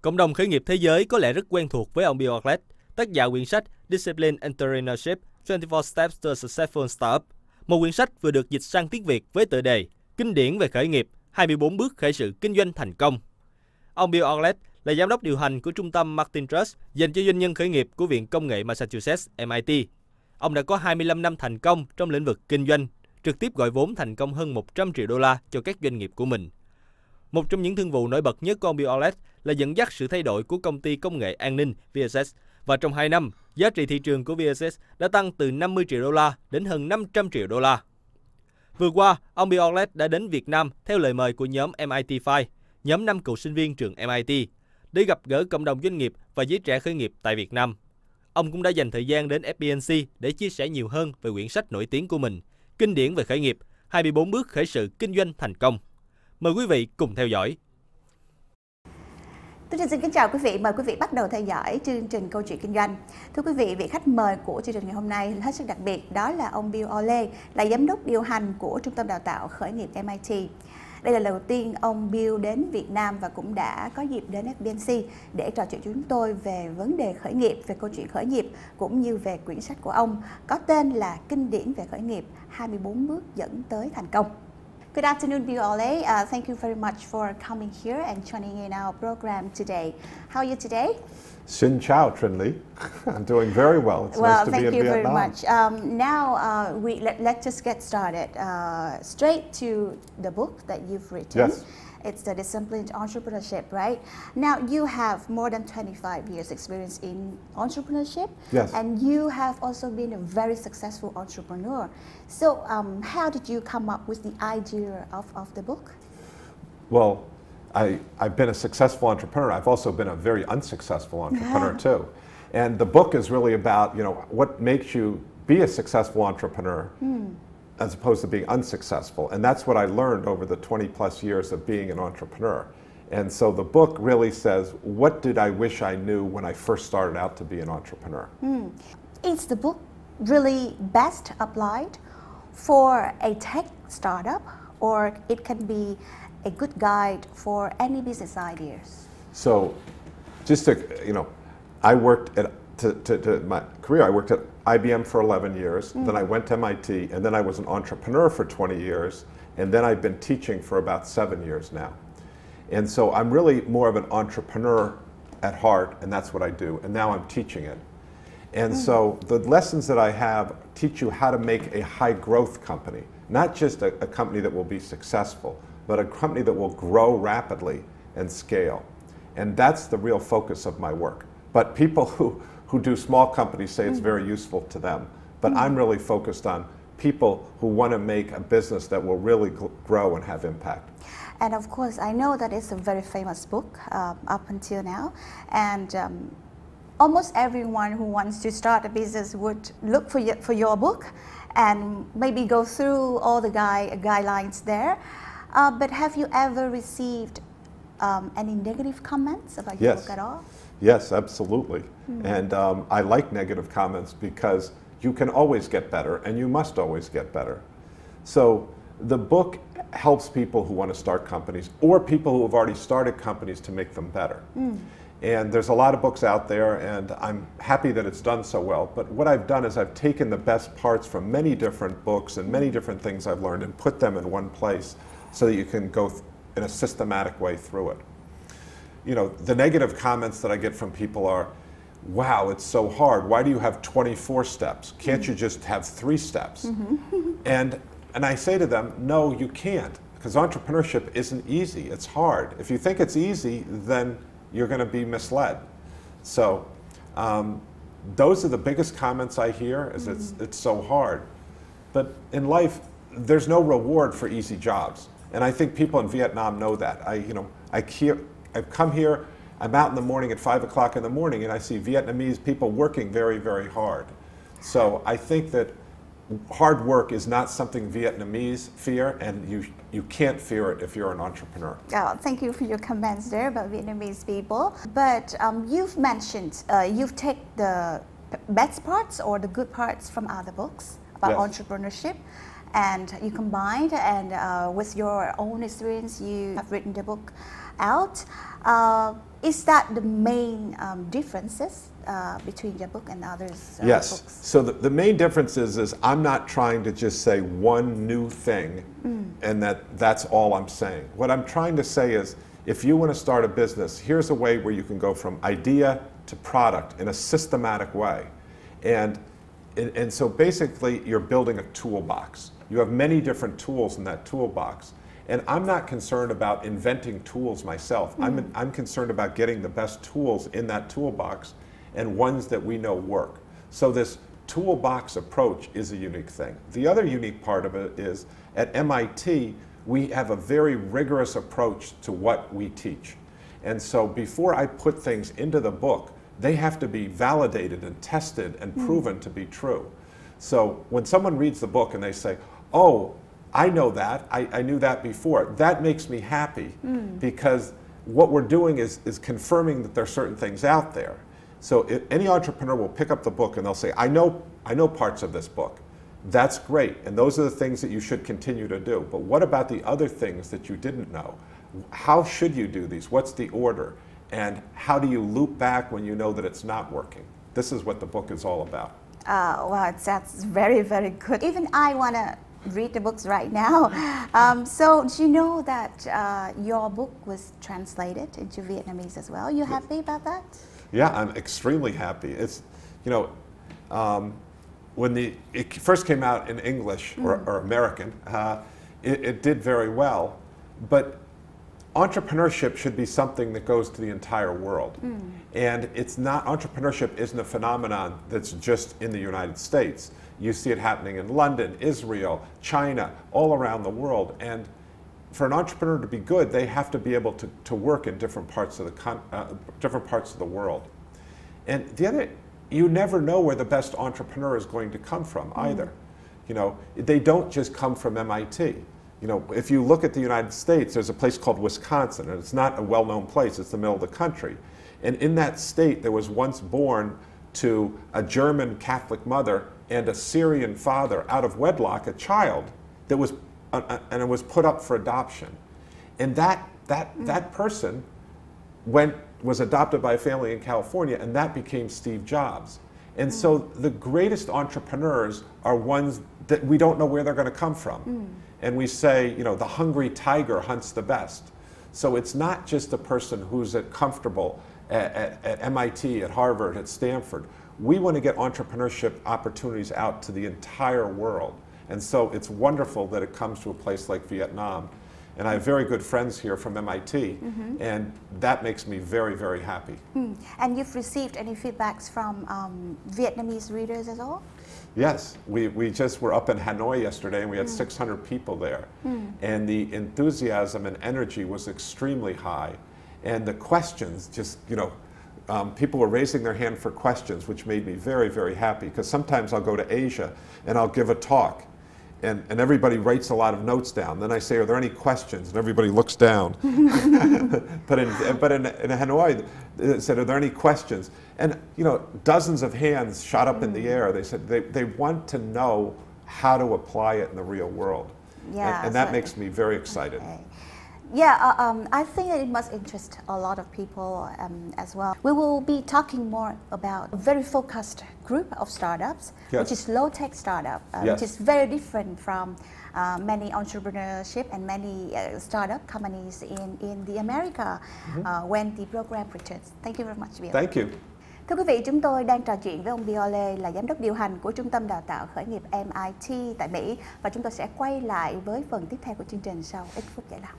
Cộng đồng khởi nghiệp thế giới có lẽ rất quen thuộc với ông Bill Gates, tác giả quyển sách Disciplined Entrepreneurship 24 Steps to a Successful Startup, một quyển sách vừa được dịch sang tiếng Việt với tựa đề Kinh điển về khởi nghiệp, 24 bước khởi sự kinh doanh thành công. Ông Bill Gates là giám đốc điều hành của trung tâm Martin Trust dành cho doanh nhân khởi nghiệp của Viện Công nghệ Massachusetts MIT. Ông đã có 25 năm thành công trong lĩnh vực kinh doanh, trực tiếp gọi vốn thành công hơn 100 triệu đô la cho các doanh nghiệp của mình. Một trong những thương vụ nổi bật nhất của ông Bill Gates là dẫn dắt sự thay đổi của công ty công nghệ an ninh VSS. Và trong 2 năm, giá trị thị trường của VSS đã tăng từ 50 triệu đô la đến hơn 500 triệu đô la. Vừa qua, ông Bill Gates đã đến Việt Nam theo lời mời của nhóm MIT5, nhóm 5 cựu sinh viên trường MIT, để gặp gỡ cộng đồng doanh nghiệp và giới trẻ khởi nghiệp tại Việt Nam. Ông cũng đã dành thời gian đến FBNC để chia sẻ nhiều hơn về quyển sách nổi tiếng của mình, Kinh điển về khởi nghiệp, 24 bước khởi sự kinh doanh thành công. Mời quý vị cùng theo dõi. Tôi xin kính chào quý vị, mời quý vị bắt đầu theo dõi chương trình Câu chuyện kinh doanh. Thưa quý vị, vị khách mời của chương trình ngày hôm nay hết sức đặc biệt, đó là ông Bill Gates, là giám đốc điều hành của Trung tâm Đào tạo Khởi nghiệp MIT. Đây là lần đầu tiên ông Bill đến Việt Nam và cũng đã có dịp đến FBNC để trò chuyện với chúng tôi về vấn đề khởi nghiệp, về câu chuyện khởi nghiệp cũng như về quyển sách của ông có tên là Kinh điển về khởi nghiệp, 24 bước dẫn tới thành công. Good afternoon, Bill Gates. Thank you very much for coming here and joining in our program today. How are you today? Xin chào, Trinh Lee. I'm doing very well. It's nice to be in Vietnam. Thank you very much. Now, let's just get started. Straight to the book that you've written. Yes. It's the Disciplined Entrepreneurship, right? Now, you have more than 25 years experience in entrepreneurship. Yes. And you have also been a very successful entrepreneur. So, how did you come up with the idea of the book? Well, I've been a successful entrepreneur. I've also been a very unsuccessful entrepreneur too. And the book is really about, what makes you be a successful entrepreneur as opposed to being unsuccessful. And that's what I learned over the 20 plus years of being an entrepreneur. And so the book really says, what did I wish I knew when I first started out to be an entrepreneur? Is the book really best applied for a tech startup, or it can be a good guide for any business ideas? So just to, I worked at, to my career, I worked at IBM for 11 years, then I went to MIT, and then I was an entrepreneur for 20 years, and then I've been teaching for about 7 years now. And so I'm really more of an entrepreneur at heart, and that's what I do, and now I'm teaching it. And so the lessons that I have teach you how to make a high growth company, not just a company that will be successful, but a company that will grow rapidly and scale. And that's the real focus of my work. But people who do small companies say it's very useful to them. But I'm really focused on people who want to make a business that will really grow and have impact. And of course, I know that it's a very famous book up until now. And almost everyone who wants to start a business would look for your book and maybe go through all the guidelines there. But have you ever received any negative comments about your book at all? Yes, absolutely. And I like negative comments because you can always get better and you must always get better. So the book helps people who want to start companies or people who have already started companies to make them better. And there's a lot of books out there, and I'm happy that it's done so well. But what I've done is I've taken the best parts from many different books and many different things I've learned and put them in one place so that you can go in a systematic way through it. The negative comments that I get from people are, wow, it's so hard. Why do you have 24 steps? Can't you just have 3 steps? And I say to them, no, you can't, because entrepreneurship isn't easy. It's hard. If you think it's easy, then you're going to be misled. So those are the biggest comments I hear, is it's so hard. But in life, there's no reward for easy jobs. And I think people in Vietnam know that. I've come here, I'm out in the morning at 5 o'clock in the morning, and I see Vietnamese people working very, very hard. So I think that hard work is not something Vietnamese fear, and you can't fear it if you're an entrepreneur. Oh, thank you for your comments there about Vietnamese people. But you've mentioned you've taken the best parts or the good parts from other books about entrepreneurship. and you combined and with your own experience, you have written the book out. Is that the main differences between your book and others' Yes. books? So the main difference is I'm not trying to just say one new thing and that's all I'm saying. What I'm trying to say is if you want to start a business, here's a way where you can go from idea to product in a systematic way. And so basically you're building a toolbox. You have many different tools in that toolbox. And I'm not concerned about inventing tools myself. I'm concerned about getting the best tools in that toolbox and ones that we know work. So this toolbox approach is a unique thing. The other unique part of it is at MIT, we have a very rigorous approach to what we teach. And so before I put things into the book, they have to be validated and tested and proven to be true. So when someone reads the book and they say, oh, I know that, I knew that before, that makes me happy because what we're doing is confirming that there are certain things out there. So any entrepreneur will pick up the book and they'll say, I know parts of this book. That's great, and those are the things that you should continue to do. But what about the other things that you didn't know? How should you do these? What's the order? And how do you loop back when you know that it's not working? This is what the book is all about. Wow, that's very, very good. Even I want to read the books right now. So do you know that your book was translated into Vietnamese as well? You happy about that? Yeah, I'm extremely happy. It's, you know, when it first came out in English or American, it did very well. But entrepreneurship should be something that goes to the entire world. And it's not, entrepreneurship isn't a phenomenon that's just in the United States. You see it happening in London, Israel, China, all around the world. And for an entrepreneur to be good, they have to be able to work in different parts of the world. And the other, you never know where the best entrepreneur is going to come from either. You know, they don't just come from MIT. You know, if you look at the United States, there's a place called Wisconsin, and it's not a well-known place, it's the middle of the country. And in that state, there was once born to a German Catholic mother and a Syrian father out of wedlock, a child that was, and it was put up for adoption. And that person was adopted by a family in California, and that became Steve Jobs. And so the greatest entrepreneurs are ones that we don't know where they're going to come from. And we say, you know, the hungry tiger hunts the best. So it's not just a person who's comfortable at MIT, at Harvard, at Stanford. We want to get entrepreneurship opportunities out to the entire world. And so it's wonderful that it comes to a place like Vietnam. And I have very good friends here from MIT, and that makes me very, very happy. And you've received any feedbacks from Vietnamese readers at all? Yes, we just were up in Hanoi yesterday, and we had 600 people there. And the enthusiasm and energy was extremely high. And the questions just, you know, people were raising their hand for questions, which made me very, very happy. Because sometimes I'll go to Asia and I'll give a talk. And everybody writes a lot of notes down. Then I say, are there any questions? And everybody looks down. but in Hanoi, they said, are there any questions? And you know, dozens of hands shot up in the air. They said they want to know how to apply it in the real world. Yeah, and that makes me very excited. Okay. Yeah, I think that it must interest a lot of people as well. We will be talking more about a very focused group of startups, which is low-tech startup, which is very different from many entrepreneurship and many startup companies in the America when the program returns. Thank you very much, Bill. Thank you. Thưa quý vị, chúng tôi đang trò chuyện với ông Bill Ole là giám đốc điều hành của Trung tâm Đào tạo Khởi nghiệp MIT tại Mỹ, và chúng tôi sẽ quay lại với phần tiếp theo của chương trình sau ít phút giải lao.